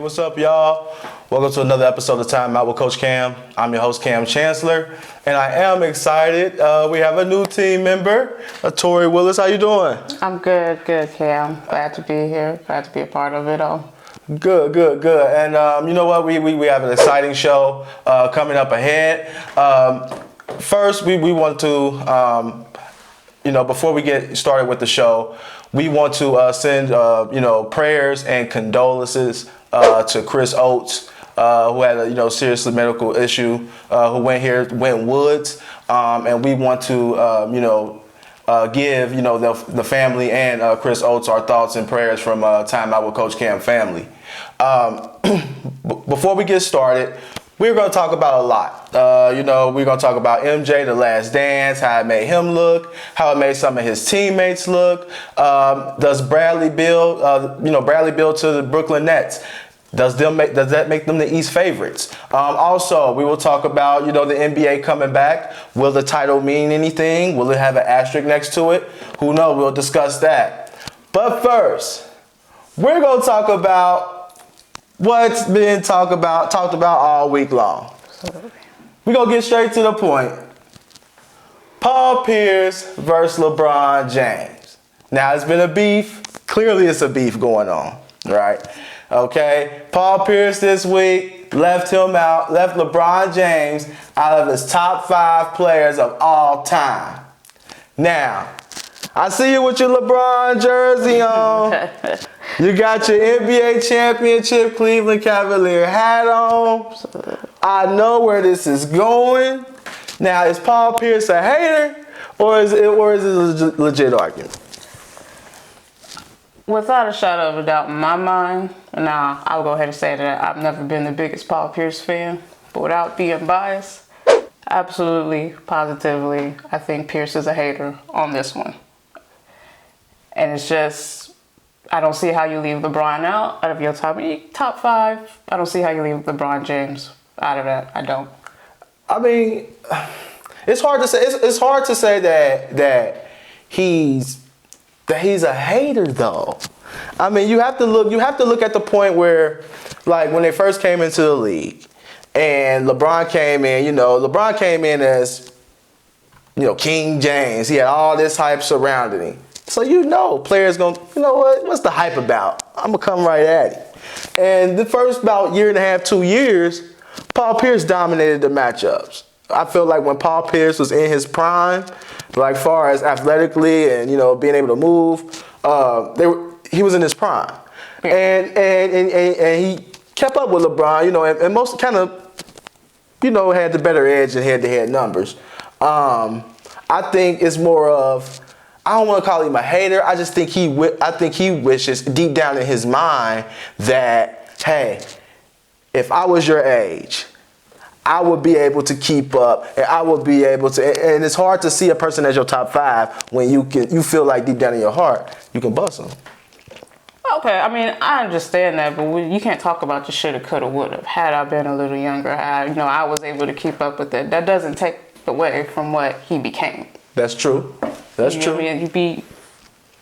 what's up, y'all? Welcome to another episode of Time Out with Coach Cam. I'm your host, Cam Chancellor, and I am excited. We have a new team member, Tori Willis. How you doing? I'm good, Cam. Glad to be here. Glad to be a part of it all. Good. And you know what? We have an exciting show coming up ahead. First, we want to, before we get started with the show, we want to send, prayers and condolences to Chris Oates, who had a, serious medical issue, who went woods. And we want to, give, the family and Chris Oates our thoughts and prayers from Time Out with Coach Cam family. Before we get started, we're going to talk about a lot. We're going to talk about MJ, The Last Dance, how it made him look, how it made some of his teammates look. Does Bradley Beal to the Brooklyn Nets? Does that make them the East favorites? Also, we will talk about, the NBA coming back. Will the title mean anything? Will it have an asterisk next to it? Who knows? We'll discuss that. But first, we're going to talk about what's been talked about all week long. We're going to get straight to the point. Paul Pierce versus LeBron James. Now, it's been a beef. Clearly, it's a beef going on, right? Okay. Paul Pierce this week left LeBron James out of his top 5 players of all time. Now, I see you with your LeBron jersey on. You got your NBA championship Cleveland Cavalier hat on. I know where this is going. Now, is Paul Pierce a hater, or is it a legit argument? Without a shadow of a doubt in my mind, now I'll go ahead and say that I've never been the biggest Paul Pierce fan, but without being biased, absolutely, positively, I think Pierce is a hater on this one. And it's just, I don't see how you leave LeBron out of your top 5. I don't see how you leave LeBron James out of that. I don't. I mean, it's hard to say. It's hard to say that he's a hater, though. I mean, you have to look at the point where, like, when they first came into the league, and LeBron came in as, King James. He had all this hype surrounding him. So players going, what's the hype about? I'm going to come right at it. And the first about year and a half, 2 years, Paul Pierce dominated the matchups. I feel like when Paul Pierce was in his prime, like far as athletically and, being able to move, he was in his prime. And he kept up with LeBron, and most kind of, had the better edge in head-to-head numbers. I think it's more of, I don't want to call him a hater. I just think he wishes deep down in his mind that, hey, if I was your age, I would be able to keep up, and I would be able to. And it's hard to see a person as your top 5 when you feel like deep down in your heart you can bust them. Okay, I mean, I understand that, but you can't talk about your shoulda, coulda, woulda. Had I been a little younger, I was able to keep up with it. That doesn't take away from what he became. That's true. That's true. I mean, you be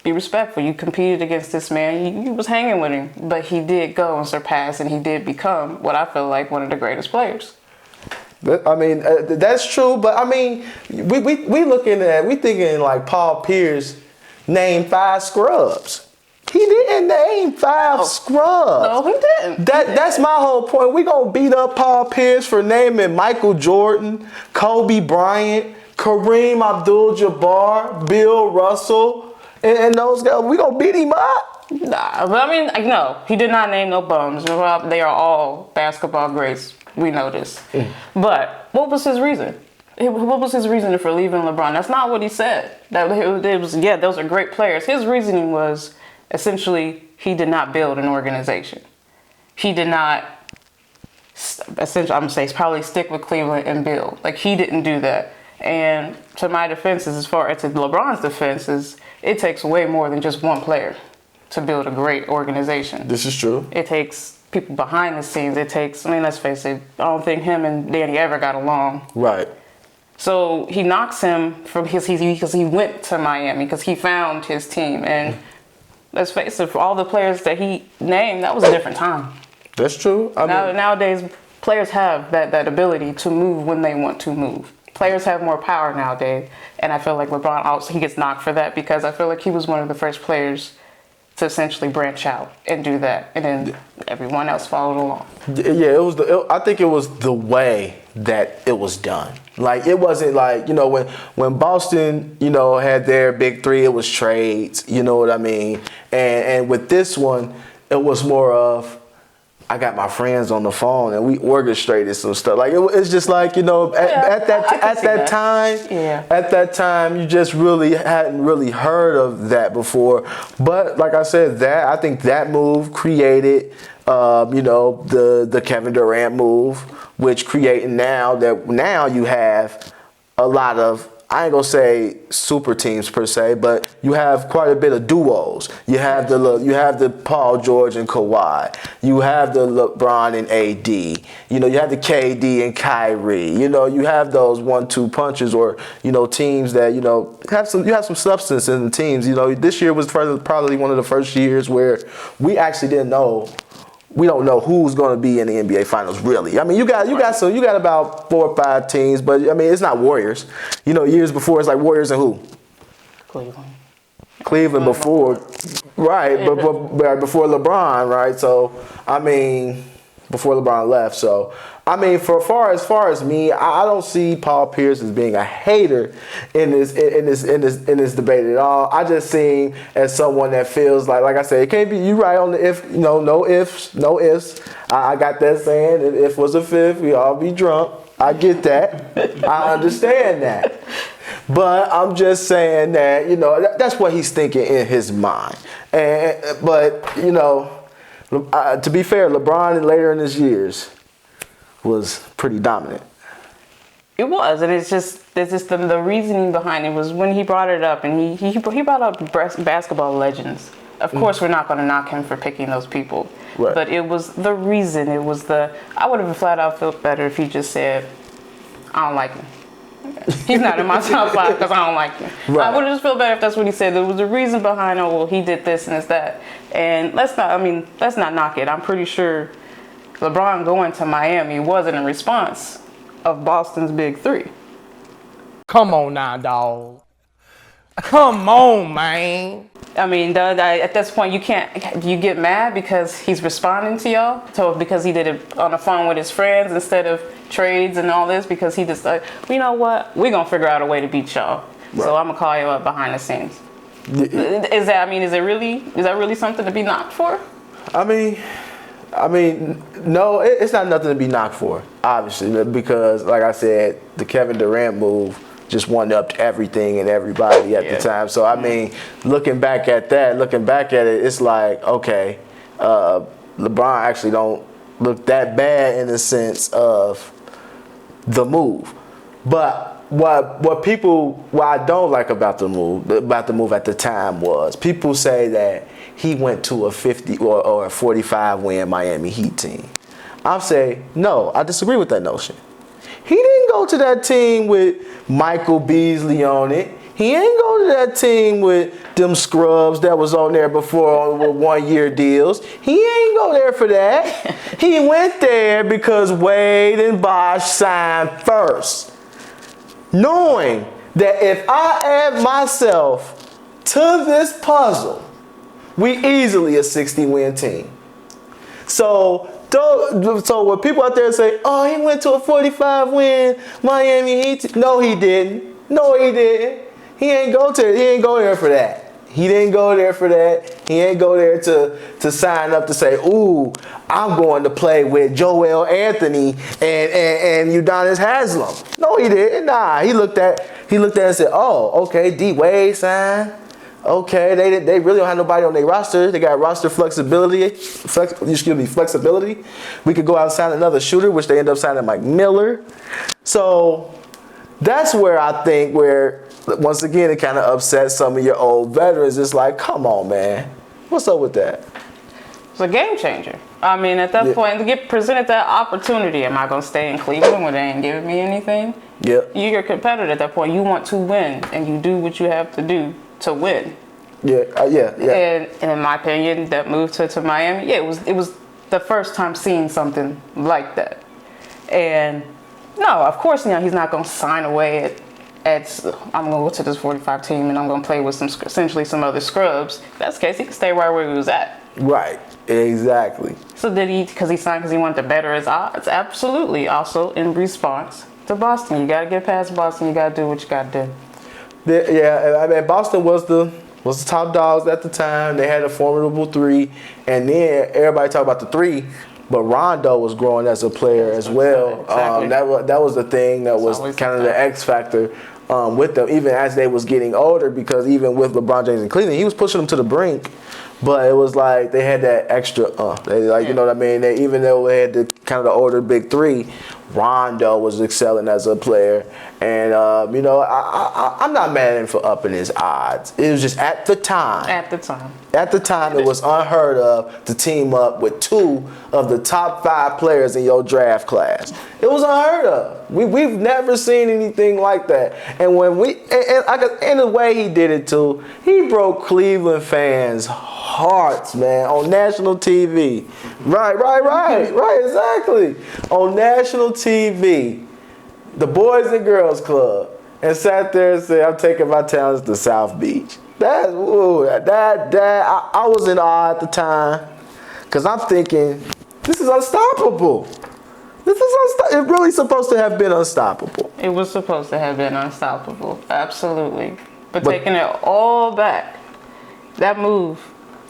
respectful. You competed against this man. You was hanging with him, but he did go and surpass, and he did become what I feel like one of the greatest players. I mean, that's true, but I mean, we thinking like Paul Pierce named 5 scrubs. He didn't name 5 scrubs. No, he didn't. That's my whole point. We gonna beat up Paul Pierce for naming Michael Jordan, Kobe Bryant, Kareem Abdul-Jabbar, Bill Russell, and those guys. We gonna beat him up. Nah, but I mean, no, he did not name no bums. They are all basketball greats. We know this. But what was his reason? What was his reason for leaving LeBron? That's not what he said. Those are great players. His reasoning was essentially he did not build an organization. He did not, essentially, I'm going to say, probably stick with Cleveland and build. Like, he didn't do that. And to my defense, as far as to LeBron's defense, it takes way more than just one player to build a great organization. This is true. It takes people behind the scenes. Let's face it, I don't think him and Danny ever got along. Right. So he knocks him because he went to Miami because he found his team. And let's face it, for all the players that he named, that was a different time. That's true. Nowadays, players have that ability to move when they want to move. Players have more power nowadays, and I feel like LeBron also he gets knocked for that because I feel like he was one of the first players to essentially branch out and do that, and then everyone else followed along. Yeah, I think it was the way that it was done. Like it wasn't like when Boston had their big three, it was trades. You know what I mean? And with this one, it was more of I got my friends on the phone and we orchestrated some stuff. Like it's just like at that time you just really hadn't really heard of that before. But like I said, I think that move created the Kevin Durant move, which created now you have a lot of, I ain't gonna say super teams per se, but you have quite a bit of duos. You have the Paul George and Kawhi. You have the LeBron and AD. You have the KD and Kyrie. You have those 1-2 punches or teams that have some substance in the teams. This year was probably one of the first years where we actually didn't know. We don't know who's going to be in the NBA Finals, really. I mean, you got about 4 or 5 teams, but I mean, it's not Warriors. Years before, it's like Warriors and who? Cleveland before, right? But before LeBron, right? So I mean, before LeBron left. So I mean, for as far as me, I don't see Paul Pierce as being a hater in this debate at all. I just see him as someone that feels like I said, it can't be you right on the if. No ifs, no ifs. I got that saying. If was a fifth, we all be drunk. I get that. I understand that. But I'm just saying that that's what he's thinking in his mind. But to be fair, LeBron later in his years was pretty dominant. It was, and it's just the reasoning behind it was when he brought it up, and he brought up basketball legends. Of course, we're not going to knock him for picking those people, right. But it was the reason. It was I would have flat out felt better if he just said, "I don't like him. He's not in my top 5 because I don't like him." Right. I would have just felt better if that's what he said. There was a reason behind, he did this and it's that, and let's not knock it. I'm pretty sure LeBron going to Miami wasn't a response of Boston's big three. Come on now, dog. Come on, man. I mean, at this point, you get mad because he's responding to y'all? So because he did it on the phone with his friends instead of trades and all this, because he just like, you know what? We're going to figure out a way to beat y'all. Right. So I'm going to call you up behind the scenes. Is that really something to be knocked for? I mean, no, it's not nothing to be knocked for, obviously, because like I said, the Kevin Durant move just one-upped everything and everybody at the time. So, I mean, looking back at it, it's like, okay, LeBron actually don't look that bad in the sense of the move. But what I don't like about the move at the time was people say that he went to a 50 or a 45 win Miami Heat team. I'm saying, no, I disagree with that notion. He didn't go to that team with Michael Beasley on it. He ain't go to that team with them scrubs that was on there before with 1-year deals. He ain't go there for that. He went there because Wade and Bosh signed first, knowing that if I add myself to this puzzle, we easily a 60-win team. So when people out there say, "Oh, he went to a 45-win Miami Heat," no, he didn't. He ain't go there for that. He didn't go there for that. He ain't go there to sign up to say, "Ooh, I'm going to play with Joel Anthony and Udonis Haslem." No, he didn't. Nah, he looked at it and said, "Oh, okay, D Wade signed. Okay, they really don't have nobody on their roster. They got roster flexibility. We could go out and sign another shooter, which they end up signing Mike Miller." So that's where I think once again, it kind of upsets some of your old veterans. It's like, come on, man. What's up with that? It's a game changer. I mean, at that point, to get presented that opportunity, am I going to stay in Cleveland when they ain't giving me anything? Yeah. You're a competitor at that point. You want to win, and you do what you have to do to win. Yeah. And in my opinion, that move to Miami, it was the first time seeing something like that. And no, of course, he's not going to sign away at I'm going to go to this 45 team and I'm going to play with essentially some other scrubs. If that's the case, he can stay right where he was at. Right. Exactly. So did he, because he signed because he wanted to better his odds? Absolutely. Also in response to Boston. You got to get past Boston. You got to do what you got to do. Yeah, I mean, Boston was the top dogs at the time. They had a formidable 3, and then everybody talk about the 3, but Rondo was growing as a player as well. Exactly. That was the thing that was always kind of the the X factor with them, even as they was getting older. Because even with LeBron James in Cleveland, he was pushing them to the brink. But it was like they had that extra, you know what I mean? Even though they had the kind of the older big 3, Rondo was excelling as a player. And, I'm not mad at him for upping his odds. It was just at the time. At the time. At the time, it was unheard of to team up with 2 of the top 5 players in your draft class. It was unheard of. We've never seen anything like that. And and the way he did it too, he broke Cleveland fans' hearts, man, on national TV. Right, exactly. On national TV, the Boys and Girls Club, and sat there and said, "I'm taking my talents to South Beach." I was in awe at the time, because I'm thinking, this is unstoppable. It really supposed to have been unstoppable. It was supposed to have been unstoppable, absolutely. But taking it all back, that move,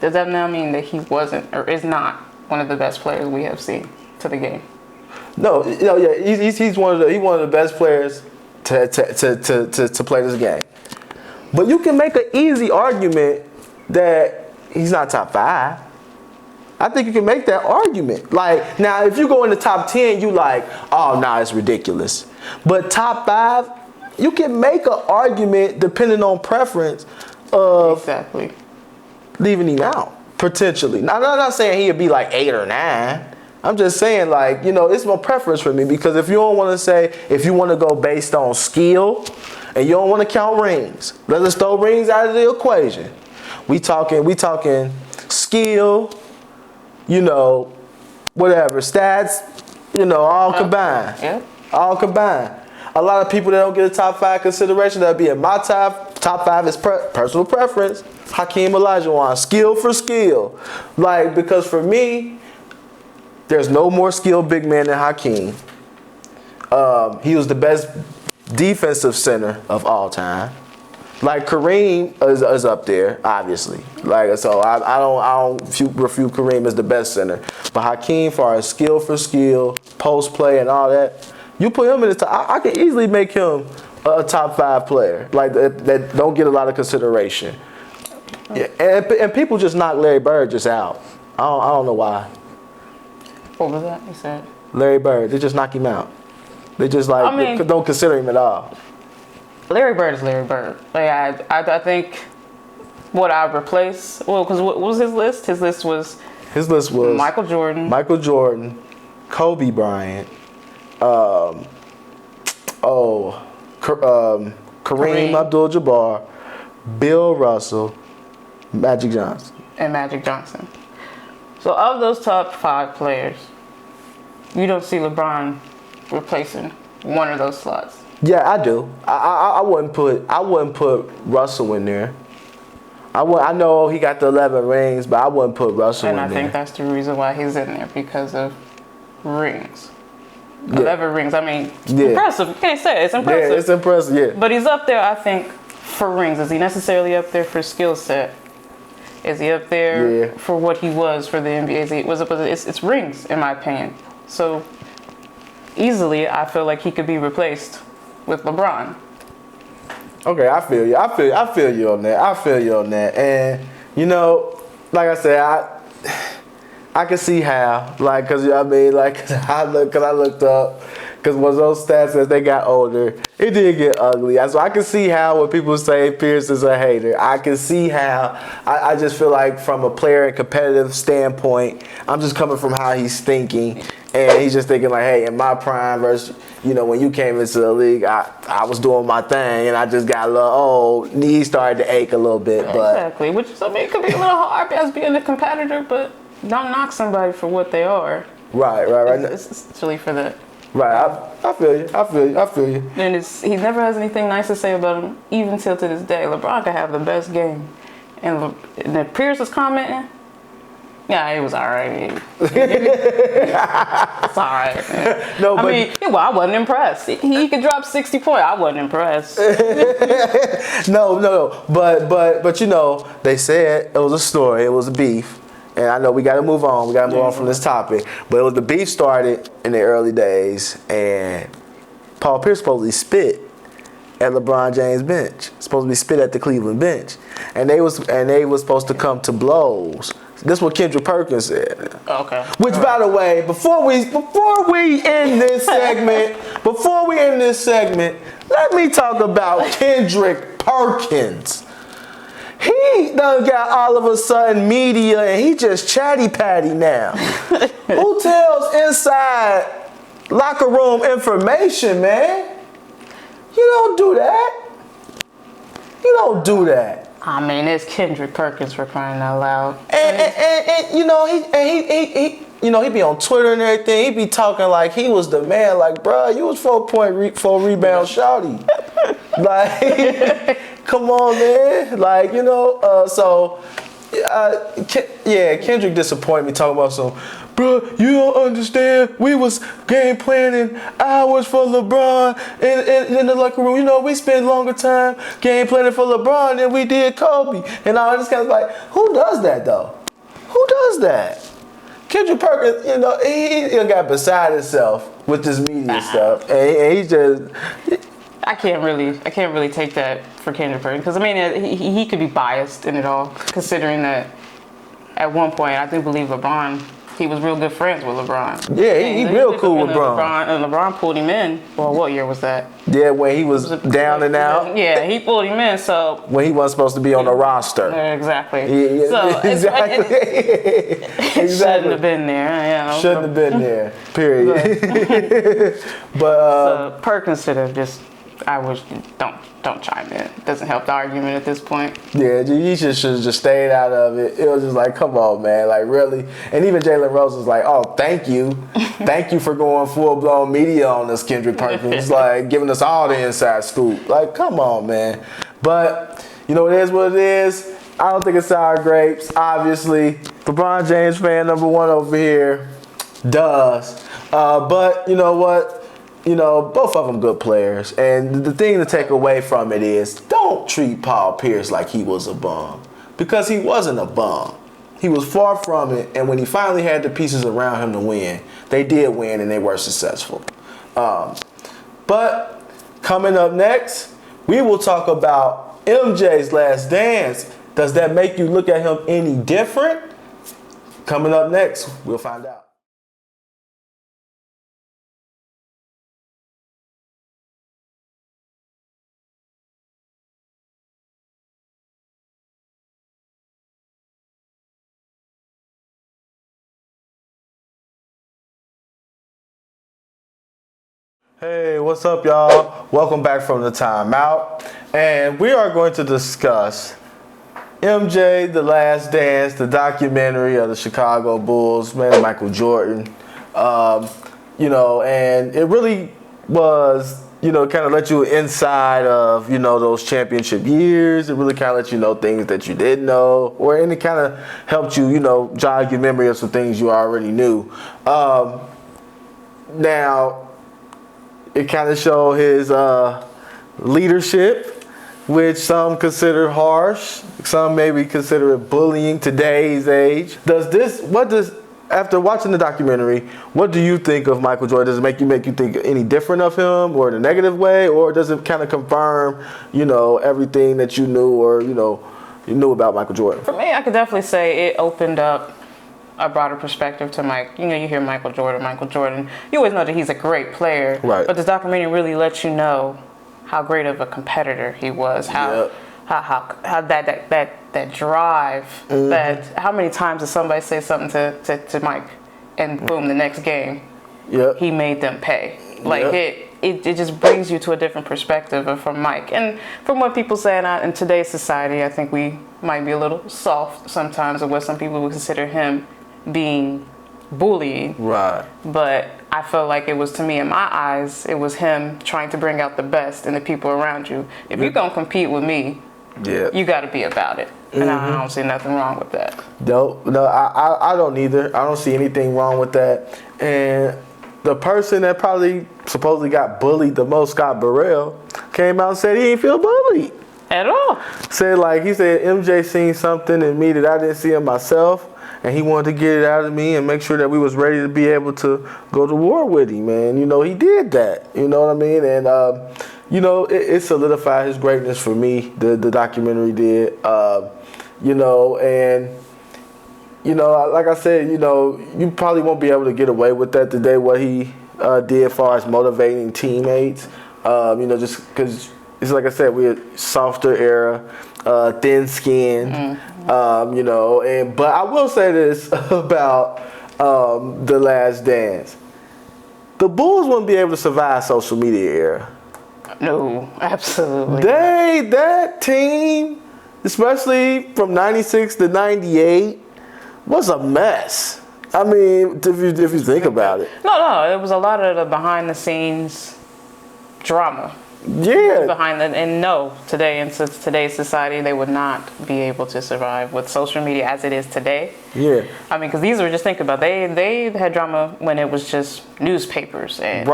does that now mean that he wasn't or is not one of the best players we have seen to the game? No, he's one of the best players to play this game. But you can make an easy argument that he's not top 5. I think you can make that argument. Like, now, if you go in the top 10, you like, oh, nah, it's ridiculous. But top 5, you can make an argument depending on preference of exactly leaving him out, potentially. Now, I'm not saying he'd be like 8 or 9. I'm just saying, like, it's more preference for me, because if you don't want to say, if you want to go based on skill and you don't want to count rings, let's throw rings out of the equation. We talking skill, whatever, stats, all combined. Yeah. All combined. A lot of people that don't get a top 5 consideration, that'll be in my top 5 is personal preference. Hakeem Olajuwon, skill for skill. Like, because for me, there's no more skilled big man than Hakeem. He was the best defensive center of all time. Like, Kareem is up there, obviously. Like, so I don't refute Kareem as the best center. But Hakeem, far as skill for skill, post play, and all that, you put him in the top. I can easily make him a top 5 player. Like, that don't get a lot of consideration. Yeah, and people just knock Larry Bird just out. I don't know why. What was that you said? Larry Bird, they just knock him out. They just they don't consider him at all. Larry Bird is Larry Bird. Like, I think what I'd replace, because what was his list? His list was Michael Jordan, Kobe Bryant, Kareem Abdul-Jabbar, Bill Russell, Magic Johnson. And Magic Johnson. So of those top 5 players, you don't see LeBron replacing one of those slots. Yeah, I do. I wouldn't put Russell in there. I know he got the 11 rings, but I wouldn't put Russell in there. And I think that's the reason why he's in there, because of rings. Yeah. 11 rings. I mean, impressive. You can't say it. It's impressive. Yeah, it's impressive, yeah. But he's up there, I think, for rings. Is he necessarily up there for skill set? Is he up there for what he was for the NBA? It's rings, in my opinion. So easily, I feel like he could be replaced with LeBron. Okay, I feel you. I feel you on that. And like I said, I can see how. Like, cause I looked up. Because when those stats, as they got older, it did get ugly. So I can see how when people say Pierce is a hater, I can see how. I just feel like from a player and competitive standpoint, I'm just coming from how he's thinking. And he's just thinking like, hey, in my prime versus, when you came into the league, I was doing my thing and I just got a little old. Knees started to ache a little bit. But exactly. Which, it could be a little hard as being a competitor, but Don't knock somebody for what they are. Right. It's really for that. Right. I feel you. And he never has anything nice to say about him, even till to this day. LeBron could have the best game. And then Pierce was commenting. Yeah, it was all right. It's all right. No, but I wasn't impressed. He could drop 60 points. I wasn't impressed. no. But you know, they said it was a story. It was a beef. And I know we got to move on. We got to move on from this topic. But it was the beef started in the early days, and Paul Pierce supposedly spit at LeBron James' bench. Supposed to be spit at the Cleveland bench, and they was supposed to come to blows. This is what Kendrick Perkins said. Okay. Which, by the way, before we end this segment, let me talk about Kendrick Perkins. He done got all of a sudden media and he just chatty patty now. Who tells inside locker room information, man? You don't do that. You don't do that. I mean, it's Kendrick Perkins for crying out loud. And you know, he be on Twitter and everything. He be talking like he was the man. Like, bruh, you was 4 rebound shawty. Like, come on, man. Like, you know, Kendrick disappointed me talking about some, bro, you don't understand. We was game planning hours for LeBron in the locker room. You know, we spent longer time game planning for LeBron than we did Kobe. And all this kind of like, who does that though? Who does that? Kendrick Perkins, you know, he got beside himself with this media stuff, and he just. I can't really take that for Kendrick Perkins because I mean he could be biased in it all, considering that at one point I do believe LeBron, he was real good friends with LeBron. Yeah, he real cool with LeBron. And LeBron pulled him in. Well, what year was that? Yeah, when he was down and out. Yeah, he pulled him in. So when he wasn't supposed to be on the roster. Exactly. Yeah, so exactly. It shouldn't have been there. You know? Shouldn't have been there. Period. So Perkins should have just. I wish don't chime in. It doesn't help the argument at this point. Yeah, you should have just stayed out of it. It was just like, come on, man, like really. And even Jalen Rose was like, oh, thank you for going full blown media on us, Kendrick Perkins, like giving us all the inside scoop. Like, come on, man. But you know, it is what it is. I don't think it's sour grapes. Obviously, LeBron James fan number one over here does. But you know what? You know, both of them good players. And the thing to take away from it is don't treat Paul Pierce like he was a bum. Because he wasn't a bum. He was far from it. And when he finally had the pieces around him to win, they did win and they were successful. But coming up next, we will talk about MJ's Last Dance. Does that make you look at him any different? Coming up next, we'll find out. Hey, what's up, y'all? Welcome back from the timeout. And we are going to discuss MJ, The Last Dance, the documentary of the Chicago Bulls, man, Michael Jordan. You know, and it really was, you know, kind of let you inside of, you know, those championship years. It really kind of let you know things that you didn't know, and it kind of helped you, you know, jog your memory of some things you already knew. Now, it kind of showed his leadership, which some consider harsh, some maybe consider it bullying today's age. After watching the documentary, what do you think of Michael Jordan? Does it make you think any different of him, or in a negative way, or does it kind of confirm, you know, everything that you knew, or you knew about Michael Jordan? For me, I could definitely say it opened up a broader perspective to Mike. You know, you hear Michael Jordan. You always know that he's a great player. Right. But this documentary really lets you know how great of a competitor he was. How that drive. Mm-hmm. That how many times did somebody say something to Mike, and boom, the next game, he made them pay. Like it just brings you to a different perspective from Mike. And from what people say in today's society, I think we might be a little soft sometimes of what some people would consider him being bullying. Right. But I felt like it was, to me, in my eyes, it was him trying to bring out the best in the people around you. If you're going to compete with me, you got to be about it. And I don't see nothing wrong with that. No, I don't either. I don't see anything wrong with that. And the person that probably supposedly got bullied the most, Scott Burrell, came out and said he didn't feel bullied. At all. Said he said MJ seen something in me that I didn't see in myself, and he wanted to get it out of me and make sure that we was ready to be able to go to war with him. And he did that. You know what I mean? And it solidified his greatness for me. The documentary did. Like I said, you probably won't be able to get away with that today. What he did as far as motivating teammates. Just because. It's like I said, we're a softer era, thin skin, but I will say this about The Last Dance. The Bulls wouldn't be able to survive social media era. No, absolutely. That team, especially from 96 to 98, was a mess. I mean, if you think about it. No, it was a lot of the behind the scenes drama. Yeah. Behind that, and no, today in today's society, they would not be able to survive with social media as it is today. Yeah. I mean, because these were just think about they had drama when it was just newspapers and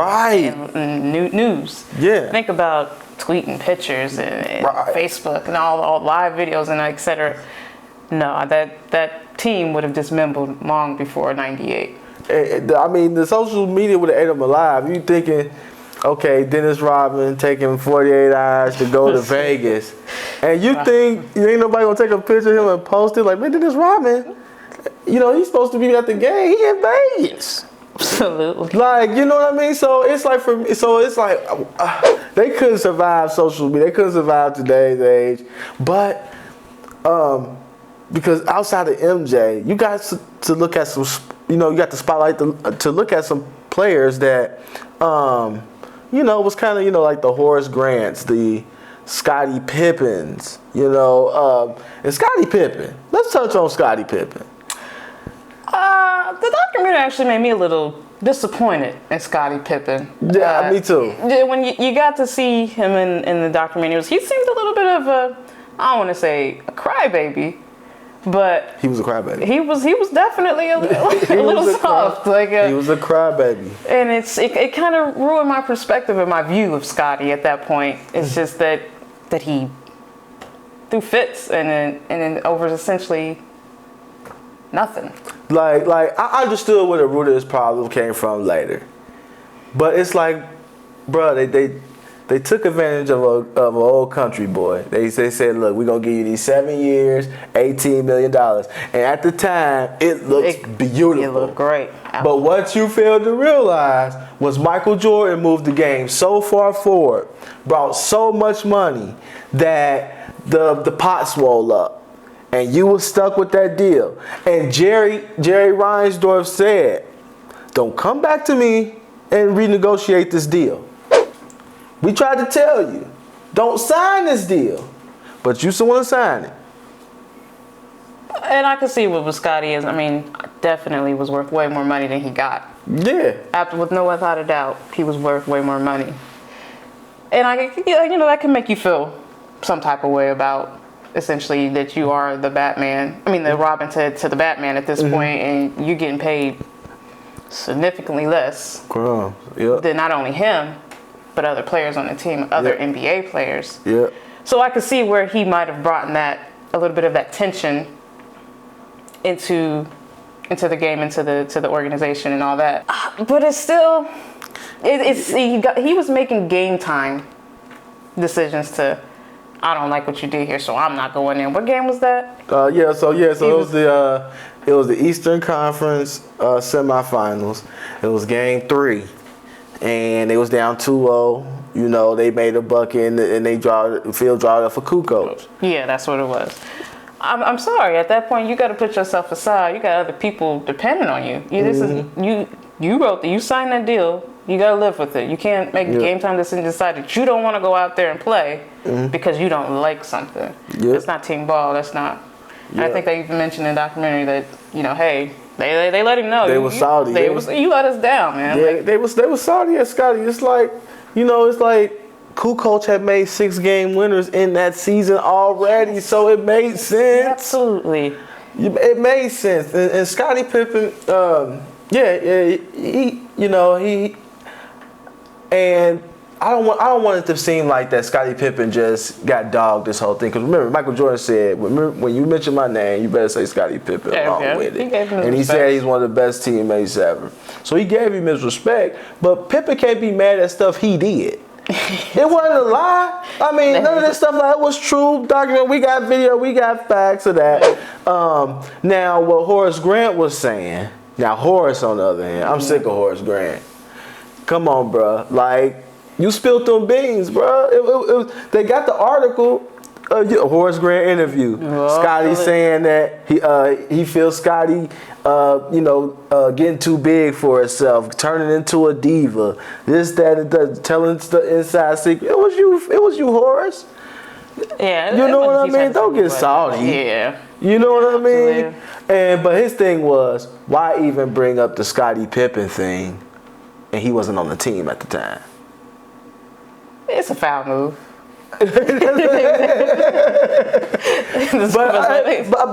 news. Yeah. Think about tweeting pictures and Facebook and all live videos and etc. No, that team would have dismembered long before '98. I mean, the social media would have ate them alive. You thinking? Okay, Dennis Rodman taking 48 hours to go to Vegas. And you think ain't nobody gonna take a picture of him and post it? Like, man, Dennis Rodman, he's supposed to be at the game. He in Vegas. Absolutely. Like, you know what I mean? So it's like they couldn't survive social media. They couldn't survive today's age. But because outside of MJ, you got to look at some, you got the spotlight to look at some players that was kind of, like the Horace Grants, the Scottie Pippens, and Scottie Pippen. Let's touch on Scottie Pippen. The documentary actually made me a little disappointed in Scottie Pippen. Yeah, me too. When you got to see him in the documentary, he seemed a little bit of I don't want to say a crybaby, but he was a crybaby. He was definitely a little soft. He was a crybaby. And it kind of ruined my perspective and my view of Scottie at that point. It's just that he threw fits and then over essentially nothing. Like I understood where the root of this problem came from later, but it's like, bro, they took advantage of an old country boy. They said, look, we're going to give you these 7 years, $18 million. And at the time, it looked beautiful. It looked great. But what you failed to realize was Michael Jordan moved the game so far forward, brought so much money that the pot swole up. And you were stuck with that deal. And Jerry Reinsdorf said, don't come back to me and renegotiate this deal. We tried to tell you, don't sign this deal, but you still want to sign it. And I can see what Scottie is. I mean, definitely was worth way more money than he got. Yeah. With no without a doubt, he was worth way more money. And that can make you feel some type of way about essentially that you are the Batman. I mean, the Robin to the Batman at this point, and you're getting paid significantly less than not only him, but other players on the team, other NBA players. Yeah. So I could see where he might have brought a little bit of that tension into the game, into the organization and all that. But it's still, he was making game time decisions to, I don't like what you did here, so I'm not going in. What game was that? So it was the Eastern Conference semifinals. It was game 3. And they was down 2-0. They made a bucket and they field drawed up for Kukoc. Yeah, that's what it was. I'm sorry. At that point, you got to put yourself aside. You got other people depending on you. You signed that deal. You got to live with it. You can't make a game time decision, decide that you don't want to go out there and play because you don't like something. That's not team ball. That's not. I think they even mentioned in the documentary that hey, They let him know. They was salty. You let us down, man. Yeah, they was salty at Scotty. It's like, it's like Kukoc had made 6-game winners in that season already, so it made sense. Absolutely. It made sense. And Scottie Pippen, he and I don't want it to seem like that Scottie Pippen just got dogged this whole thing. Because remember, Michael Jordan said, when you mention my name, you better say Scottie Pippen along with it. He gave him his and he respect. said he's one of the best teammates ever. So he gave him his respect. But Pippen can't be mad at stuff he did. It wasn't a lie. I mean, none of this stuff like that was true. Document. We got video. We got facts of that. Now, what Horace Grant was saying. Now, Horace, on the other hand, I'm sick of Horace Grant. Come on, bro. Like, you spilled them beans, bro. They got the article. Horace Grant interview. Scotty saying that he feels Scotty, getting too big for herself, turning into a diva. This, that, and that, telling the inside secret. It was you, Horace. Yeah. You know what I mean? Don't get salty. Yeah. You know what I mean? Absolutely. But his thing was, why even bring up the Scottie Pippen thing, and he wasn't on the team at the time. It's a foul move. But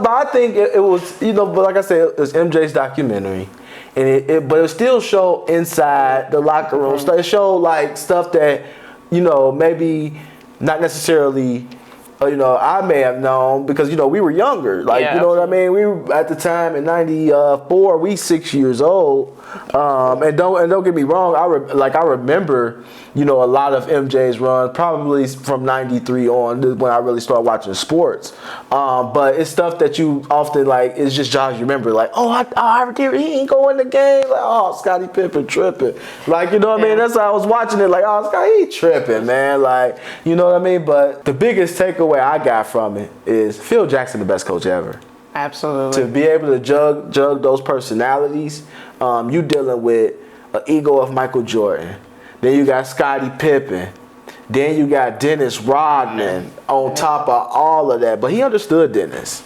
I think it was, but like I said, it was MJ's documentary, and but it still showed inside the locker room. It showed like stuff that, maybe not necessarily, I may have known because we were younger. Like, you know what I mean? We were at the time in '94. We 6 years old. And don't get me wrong. I remember, a lot of MJ's run, probably from '93 on when I really started watching sports. But it's stuff that you often like. It's just jobs you remember. Like, he ain't going the game. Like, Scottie Pippen tripping. Like, you know what I mean? That's how I was watching it. Like, Scottie, he tripping, man. Like, you know what I mean? But the biggest takeaway I got from it is Phil Jackson, the best coach ever. Absolutely. To be able to jug those personalities, you dealing with an ego of Michael Jordan. Then you got Scottie Pippen. Then you got Dennis Rodman on top of all of that. But he understood Dennis.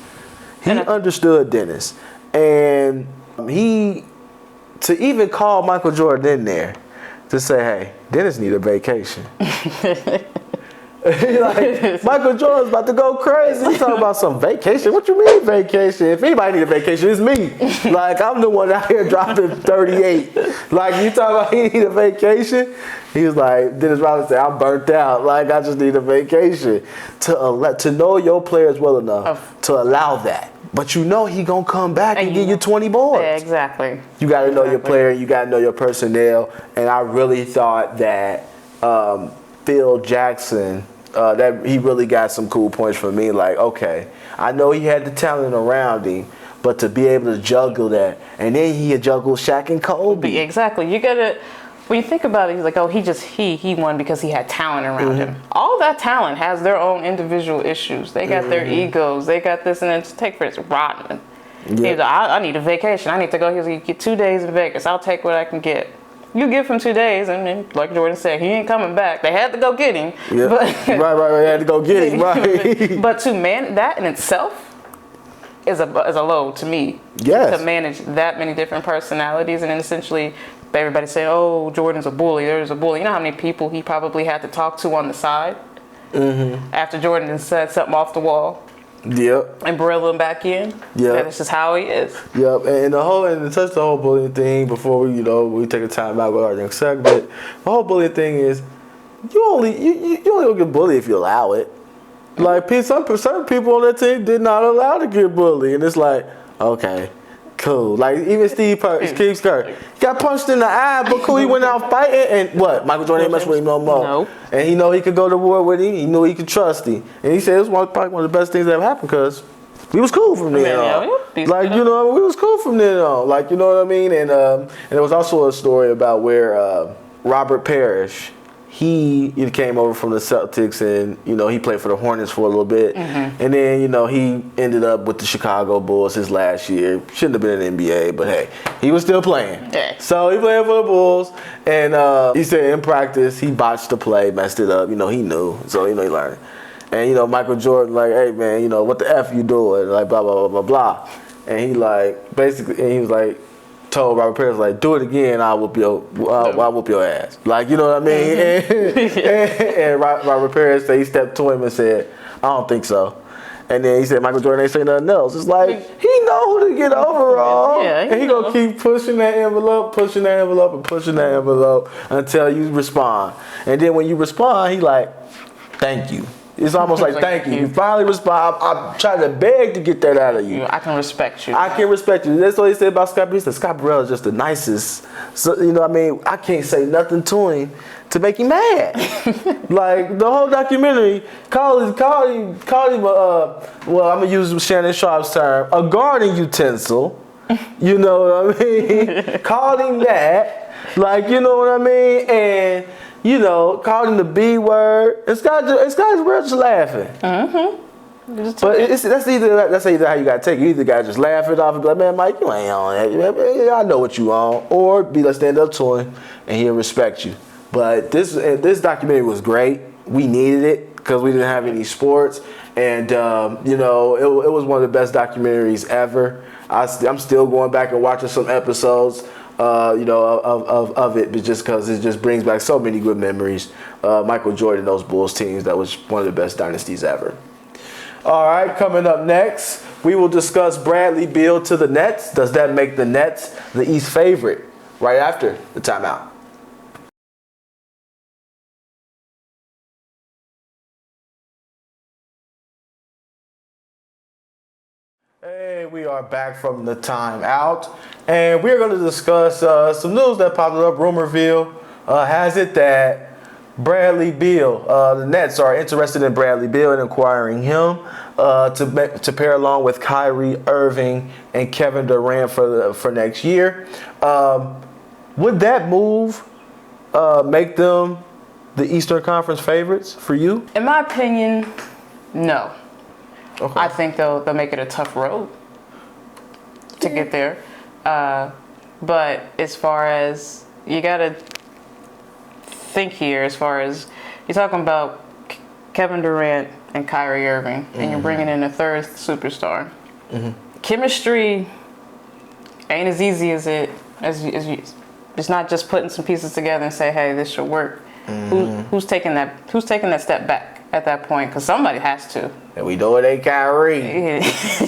And to even call Michael Jordan in there to say, hey, Dennis need a vacation. Like, Michael Jordan's about to go crazy. He's talking about some vacation. What you mean vacation? If anybody need a vacation, it's me. Like, I'm the one out here dropping 38. Like, you talking about he need a vacation? He was like, Dennis Rodman said, I'm burnt out. Like, I just need a vacation. To know your players well enough to allow that. But he gonna come back and give you 20 boards. Yeah, exactly. You gotta know your player. You gotta know your personnel. And I really thought that Phil Jackson, that he really got some cool points for me. Like, okay, I know he had the talent around him, but to be able to juggle that, and then he had juggled Shaq and Kobe. Exactly. You gotta, when you think about it, he's like, he won because he had talent around him. All that talent has their own individual issues. They got their egos. They got this, and then take for instance, Rodman. He's like, I need a vacation. I need to go here. So you get 2 days in Vegas. I'll take what I can get. You give him 2 days, and then, like Jordan said, he ain't coming back. They had to go get him. Yeah. Right. They had to go get him. Right. But to man that in itself is a load to me. Yes. To manage that many different personalities, and then essentially everybody saying, "Oh, Jordan's a bully. There's a bully." You know how many people he probably had to talk to on the side after Jordan said something off the wall. Yep. And bring him back in. Yeah. That's just how he is. Yep. And to touch the whole bullying thing before we take a time out with our next segment. The whole bullying thing is you only don't get bullied if you allow it. Like certain people on that team did not allow to get bullied, and it's like, okay, cool. Like even Steve Kerr got punched in the eye, but cool. He went out fighting, and what? Michael Jordan ain't mess with him no more. No. And he know he could go to war with him. He knew he could trust him, and he said it was probably one of the best things that ever happened because we was cool from then on. Like we was cool from then on. Like you know what I mean. And there was also a story about where Robert Parrish. He came over from the Celtics and, he played for the Hornets for a little bit. And then, he ended up with the Chicago Bulls his last year. Shouldn't have been in the NBA, but hey, he was still playing. Yeah. So he played for the Bulls. And he said in practice, he botched the play, messed it up. He knew. So, he learned. And, Michael Jordan, like, hey, man, what the F you doing? Like, blah, blah, blah, blah, blah. and he like basically, and he was like told Robert Parrish like, do it again, I'll whoop your ass. Like, you know what I mean? And Robert Parrish said, he stepped to him and said, I don't think so. And then he said Michael Jordan ain't say nothing else. It's like, he know who to get overall. Yeah, and he gonna keep pushing that envelope, and pushing that envelope until you respond. And then when you respond, he like, thank you. It's almost like, thank you. You finally respond. I'm trying to beg to get that out of you. I can respect you. I can respect you. That's what he said about Scott Burrell. He said Scott Burrell is just the nicest. So, you know what I mean? I can't say nothing to him to make him mad. Like, the whole documentary, call him, well, I'm going to use Shannon Sharp's term, a garden utensil. You know what I mean? Called him that. Like, you know what I mean? And, you know, called him the B word. And Scott Burrell just laughing. But that's either how you gotta take it. You either gotta just laugh it off and be like, man, Mike, you ain't on that. I know what you on. Or be like, stand up to him and he'll respect you. But this documentary was great. We needed it because we didn't have any sports. And, you know, it was one of the best documentaries ever. I'm still going back and watching some episodes, you know, of it, but just because it just brings back so many good memories. Michael Jordan, those Bulls teams, that was one of the best dynasties ever. All right, coming up next, we will discuss Bradley Beal to the Nets. Does that make the Nets the East favorite? Right after the timeout. Hey, we are back from the timeout, and we're going to discuss some news that popped up. Rumorville has it that Bradley Beal, the Nets are interested in Bradley Beal and acquiring him to pair along with Kyrie Irving and Kevin Durant for next year. Would that move make them the Eastern Conference favorites for you? In my opinion, no. Okay. I think they'll make it a tough road to get there. But as far as, you gotta think here, as far as you're talking about Kevin Durant and Kyrie Irving, and you're bringing in a third superstar. Chemistry ain't as easy as you. It's not just putting some pieces together and say, hey, this should work. Who's taking that step back at that point? Because somebody has to. And we know it ain't Kyrie.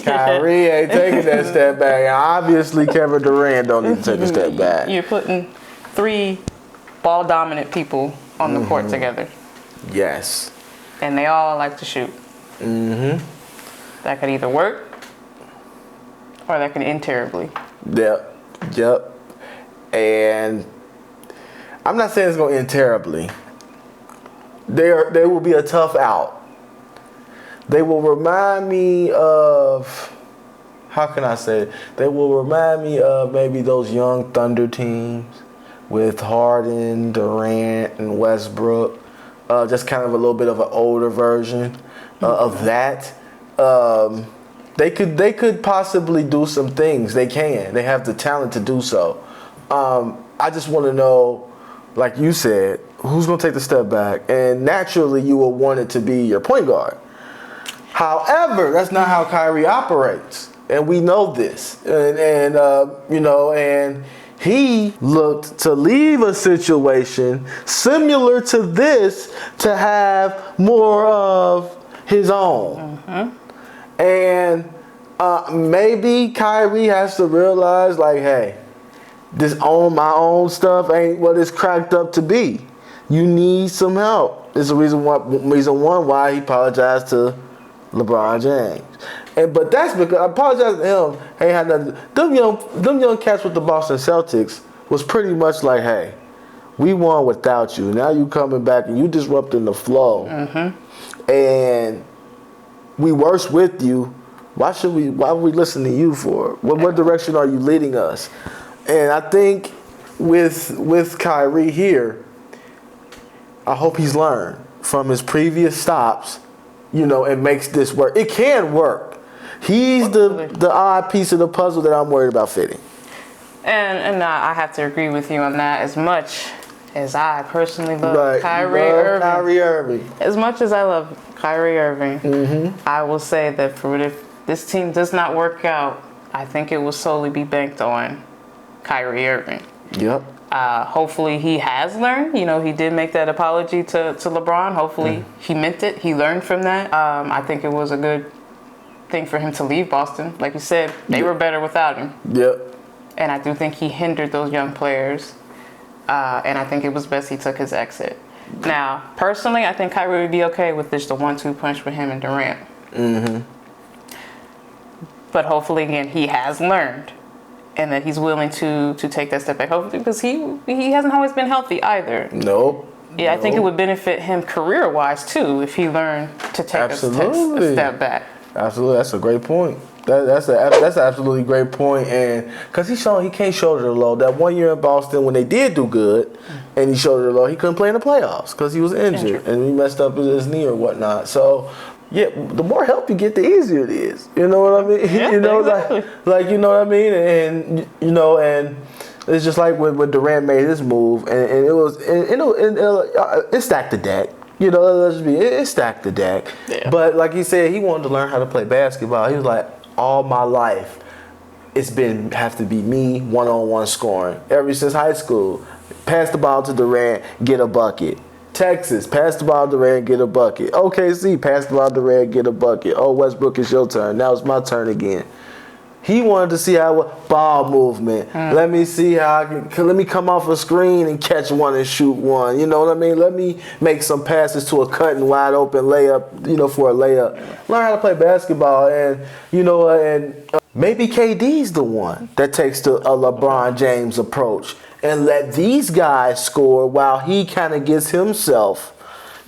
Kyrie ain't taking that step back. And obviously, Kevin Durant don't need to take a step back. You're putting three ball-dominant people on the court together. Yes. And they all like to shoot. That could either work or that can end terribly. Yep. And I'm not saying it's going to end terribly. They will be a tough out. They will remind me of, how can I say it? They will remind me of maybe those young Thunder teams with Harden, Durant, and Westbrook. Just kind of a little bit of an older version of that. They could possibly do some things. They can. They have the talent to do so. I just want to know, like you said, who's going to take the step back? And naturally, you will want it to be your point guard. However, that's not how Kyrie operates, and we know this. And you know, and he looked to leave a situation similar to this to have more of his own. And maybe Kyrie has to realize, like, hey, this own my own stuff ain't what it's cracked up to be. You need some help. It's the reason one why he apologized to LeBron James. But that's because I apologize to him. Ain't had nothing. Them young cats with the Boston Celtics was pretty much like, hey, we won without you. Now you coming back and you disrupting the flow. And we worse with you. Why would we listen to you for? What direction are you leading us? And I think with Kyrie here, I hope he's learned from his previous stops, you know, and makes this work. It can work. He's the odd piece of the puzzle that I'm worried about fitting. And I have to agree with you on that. As much as I personally love Kyrie Irving, as much as I love Kyrie Irving, I will say that if this team does not work out I think it will solely be banked on Kyrie Irving. Yep. Hopefully he has learned. You know, he did make that apology to LeBron. Hopefully he meant it. He learned from that. I think it was a good thing for him to leave Boston. Like you said, they were better without him. Yep. And I do think he hindered those young players. And I think it was best he took his exit. Now, personally, I think Kyrie would be okay with just a 1-2 punch with him and Durant. Mm-hmm. But hopefully, again, he has learned. And that he's willing to take that step back. Hopefully, because he hasn't always been healthy either. Nope. Yeah, I think it would benefit him career-wise, too, if he learned to take a step back. Absolutely. That's a great point. That's an absolutely great point. And because he can't shoulder the load. That 1 year in Boston when they did do good and he shouldered the load, he couldn't play in the playoffs because he was injured and he messed up his knee or whatnot. So, yeah, the more help you get, the easier it is. You know what I mean? Yeah, you know, exactly. like you know what I mean? And you know, and it's just like when Durant made his move, and it stacked the deck. You know, it stacked the deck. Yeah. But like he said, he wanted to learn how to play basketball. He was like, all my life, have to be me one-on-one scoring. Ever since high school, pass the ball to Durant, get a bucket. Texas, pass the ball to Durant, get a bucket. OKC, pass the ball to Durant, get a bucket. Oh, Westbrook, it's your turn. Now it's my turn again. He wanted to see ball movement. Let me see how let me come off a screen and catch one and shoot one. You know what I mean? Let me make some passes to a cut and wide open layup, for a layup. Learn how to play basketball and, maybe KD's the one that takes a LeBron James approach and let these guys score while he kind of gets himself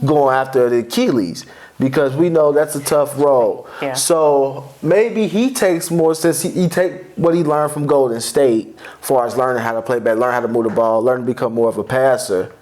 going after the Achilles. Because we know that's a tough road. Yeah. So maybe he takes more since he take what he learned from Golden State as far as learning how to play back, learn how to move the ball, learn to become more of a passer.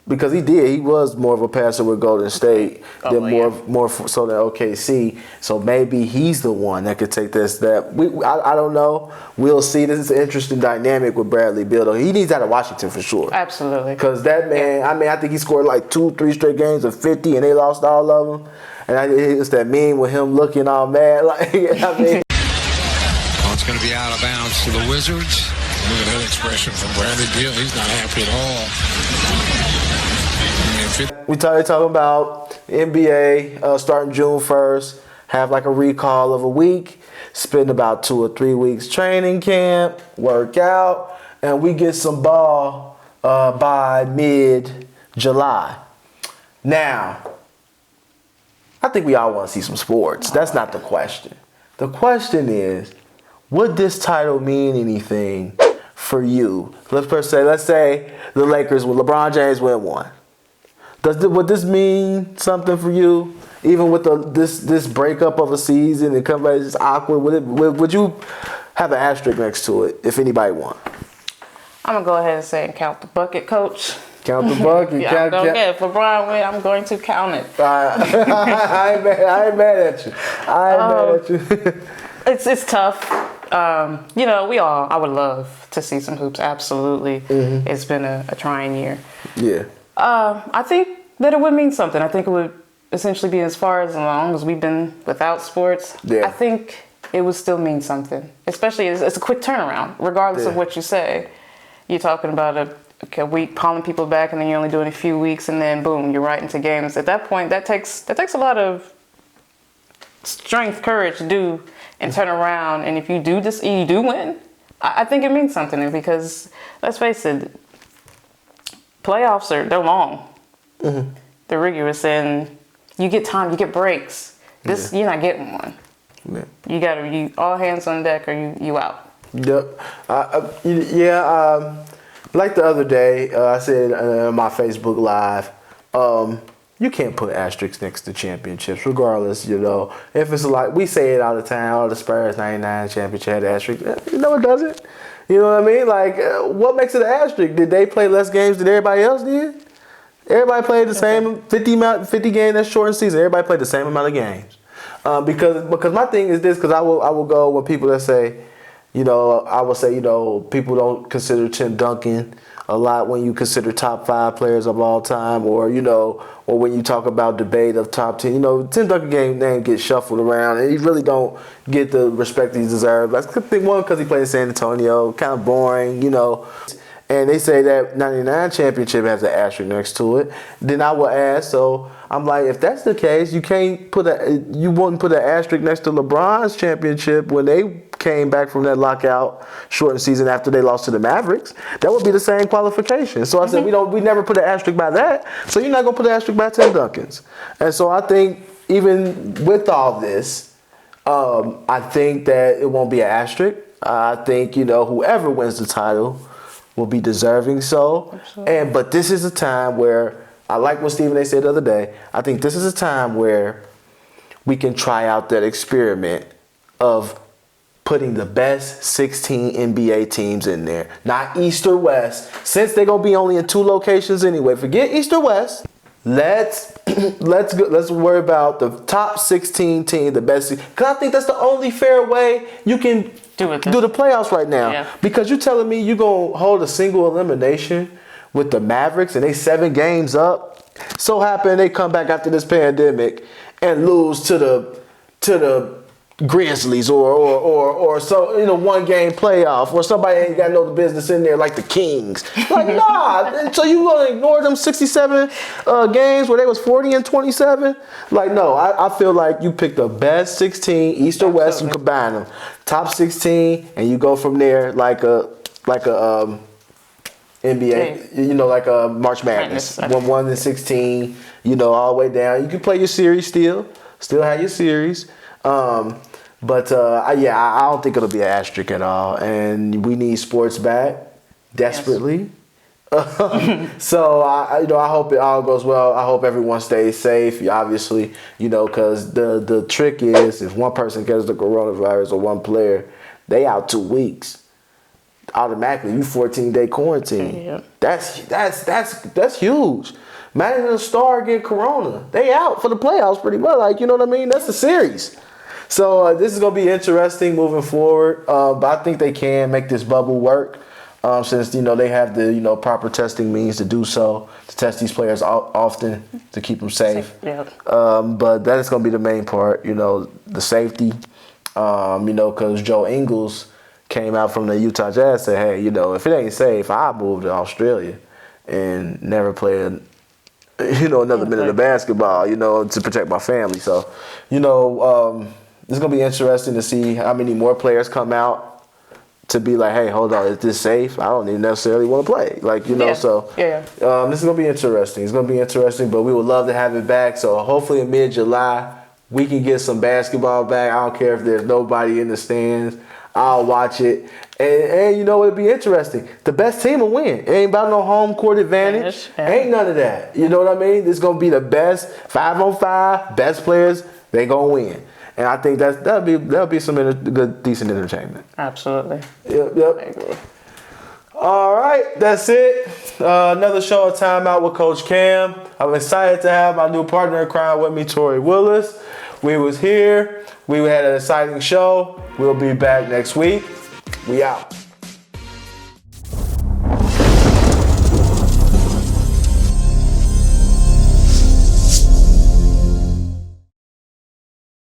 Because he was more of a passer with Golden State than more so than OKC. So maybe he's the one that could take this step. I don't know. We'll see. This is an interesting dynamic with Bradley Beal. Though he needs out of Washington for sure. Absolutely. Because that man, I think he scored like 2-3 straight games of 50, and they lost all of them. And it's that meme with him looking all mad. It's going to be out of bounds to the Wizards. Look at that expression from Bradley Beal. He's not happy at all. We talking about NBA starting June 1st, have like a recall of a week, spend about 2 or 3 weeks training camp, work out, and we get some ball by mid-July. Now, I think we all want to see some sports. That's not the question. The question is, would this title mean anything for you? Let's say the Lakers with LeBron James win one. Would this mean something for you? Even with this breakup of a season and come back, it's awkward. Would you have an asterisk next to it if anybody won? I'm going to go ahead and say count the bucket, Coach. Count the bucket. If LeBron win, I'm going to count it. I ain't mad at you. It's tough. I would love to see some hoops. Absolutely. Mm-hmm. It's been a trying year. Yeah. I think that it would mean something. I think it would essentially be as long as we've been without sports. Yeah. I think it would still mean something. Especially, it's a quick turnaround, regardless of what you say. You're talking about a week, calling people back, and then you're only doing a few weeks, and then boom, you're right into games. At that point, that takes a lot of strength, courage to do and turn around. And if you do this, you do win. I think it means something because let's face it. Playoffs they're long. Mm-hmm. They're rigorous, and you get time, you get breaks. You're not getting one. Yeah. You all hands on deck, or you out. Yep. Like the other day, I said on my Facebook Live, you can't put asterisks next to championships, regardless. If it's like we say it all the time, all the Spurs '99 championship had asterisk. No, it doesn't. You know what I mean? Like, what makes it an asterisk? Did they play less games than everybody else did? Everybody played the same 50 games. That's shortened season. Everybody played the same amount of games. Because my thing is this. Because I will go with people that say, I will say, people don't consider Tim Duncan a lot when you consider top 5 players of all time, or or when you talk about debate of top 10. Tim Duncan name gets shuffled around, and he really don't get the respect he deserves. I think one because he played in San Antonio, kind of boring, And they say that 99 championship has an asterisk next to it. Then I will ask, so I'm like, if that's the case, you wouldn't put an asterisk next to LeBron's championship when they came back from that lockout shortened season after they lost to the Mavericks. That would be the same qualification. So I said, we never put an asterisk by that. So you're not gonna put an asterisk by Tim Duncan's. And so I think even with all this, I think that it won't be an asterisk. I think whoever wins the title will be deserving so. But this is a time where, I like what Stephen A. said the other day, I think this is a time where we can try out that experiment of putting the best 16 NBA teams in there. Not East or West. Since they're going to be only in 2 locations anyway, forget East or West. Let's worry about the top 16 teams, the best. Because I think that's the only fair way you can do the playoffs right now. Yeah. Because you're telling me you're going to hold a single elimination with the Mavericks and they 7 games up. So happen they come back after this pandemic and lose to the Grizzlies or so 1 game playoff, or somebody ain't got no business in there like the Kings. Like nah, so you gonna ignore them 67 games where they was 40 and 27? Like no, I feel like you pick the best 16 East or West and combine them, top 16, and you go from there like a NBA, like a March Madness, 1 and 16, all the way down. You can play your series still have your series. But I don't think it'll be an asterisk at all, and we need sports back desperately. Yes. So I hope it all goes well. I hope everyone stays safe. Obviously, because the trick is if one person gets the coronavirus or one player, they out 2 weeks. Automatically, you 14-day quarantine. Yeah. That's huge. Imagine a star get corona. They out for the playoffs pretty well. Like, you know what I mean? That's the series. So this is going to be interesting moving forward. But I think they can make this bubble work since, they have the, proper testing means to do so, to test these players often to keep them safe. Yeah. But that is going to be the main part, the safety, because Joe Ingles came out from the Utah Jazz and said, hey, if it ain't safe, I'll move to Australia and never play another minute of basketball, to protect my family. So, it's going to be interesting to see how many more players come out to be like, hey, hold on, is this safe? I don't even necessarily want to play. Like, so this is going to be interesting. It's going to be interesting, but we would love to have it back. So hopefully in mid-July, we can get some basketball back. I don't care if there's nobody in the stands. I'll watch it. And it'll be interesting. The best team will win. It ain't about no home court advantage. Ain't none of that. You know what I mean? It's going to be the best 5-on-5, best players. They going to win. And I think that'll be some good, decent entertainment. Absolutely. Yep. I agree. All right, that's it. Another show of Time Out with Coach Cam. I'm excited to have my new partner in crime with me, Tori Willis. We was here. We had an exciting show. We'll be back next week. We out.